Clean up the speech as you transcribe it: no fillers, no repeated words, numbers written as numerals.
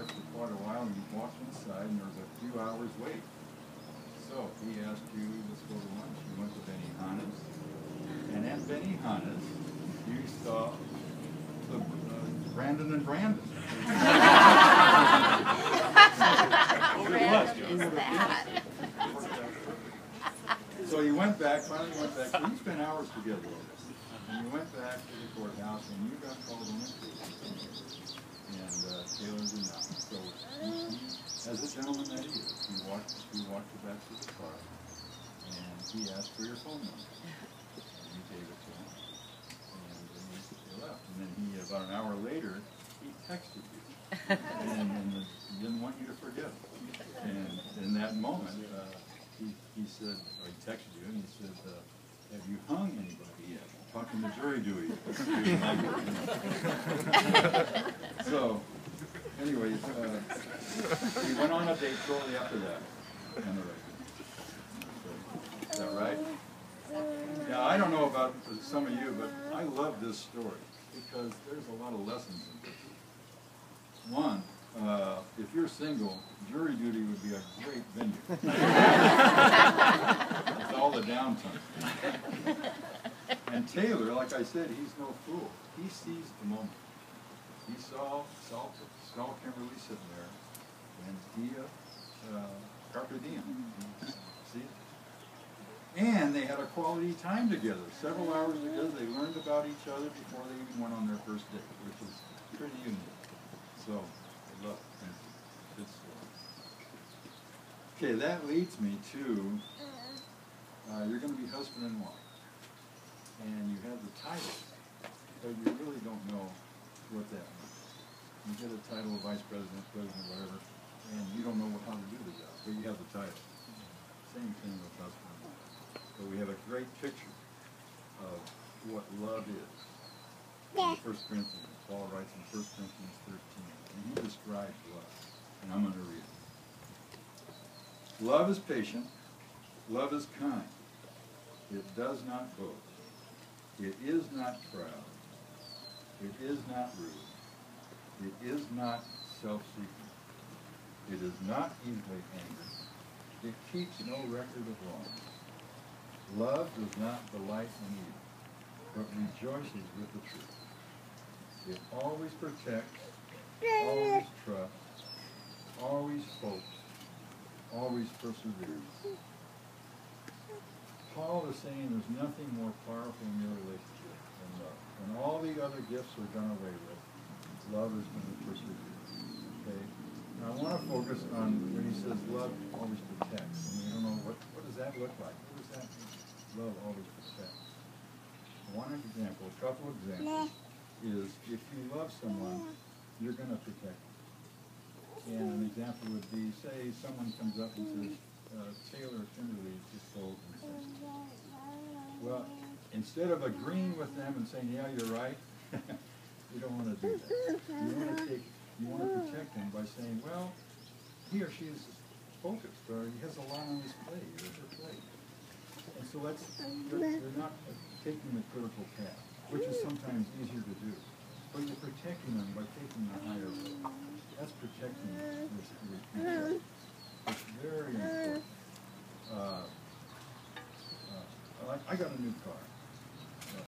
there for quite a while, and he walked inside, and there was a few hours wait. So he asked you, let's go to lunch. You went to Benihana's, and at Benihana's, you saw the Brandon and Brandon. So you went back, finally went back. So you spent hours together. And you went back to the courthouse, and you got called in. And Taylor did not. So he, as a gentleman that he is, he walked you back to the car, and he asked for your phone number. And you gave it to him. And then you left. And then he, about an hour later, he texted you. And he didn't want you to forget it. And in that moment, he said, or he texted you, and he said, have you hung anybody yet? Talking to jury duty. So, anyway, he went on a date shortly after that. Is that right? Yeah, I don't know about some of you, but I love this story because there's a lot of lessons in it. One, if you're single, jury duty would be a great venue. It's all the downtime. And Taylor, like I said, he's no fool. He seized the moment. He saw Kimberly sitting there, and he, carpe diem. See? And they had a quality time together, several hours together. They learned about each other before they even went on their first date, which is pretty unique. So, I love it. Good story. Okay, that leads me to, you're going to be husband and wife. And you have the title, but you really don't know what that means. You get a title of vice president, president, whatever, and you don't know how to do the job, but you have the title. Same thing with husband and wife. So we have a great picture of what love is. In 1 Corinthians, Paul writes in 1 Corinthians 13, and he describes love, and I'm going to read it. Love is patient, love is kind, it does not boast. It is not proud. It is not rude. It is not self-seeking. It is not easily angered. It keeps no record of wrongs. Love does not delight in evil, but rejoices with the truth. It always protects, always trusts, always hopes, always perseveres. Paul is saying there's nothing more powerful in your relationship than love. When all the other gifts are done away with, love is going to persevere. Okay? Now I want to focus on when he says love always protects. I mean, I don't know, what does that look like? What does that mean? Love always protects. One example, a couple examples, is if you love someone, you're going to protect them. And an example would be, say someone comes up and says, Taylor or Kimberly just told me. Well, instead of agreeing with them and saying, yeah, you're right, you don't want to do that. You want to protect them by saying, well, he or she is focused, or he has a lot on his plate, or her plate. And so you're not taking the critical path, which is sometimes easier to do. But you're protecting them by taking the higher road. That's protecting this. It's very important. I got a new car.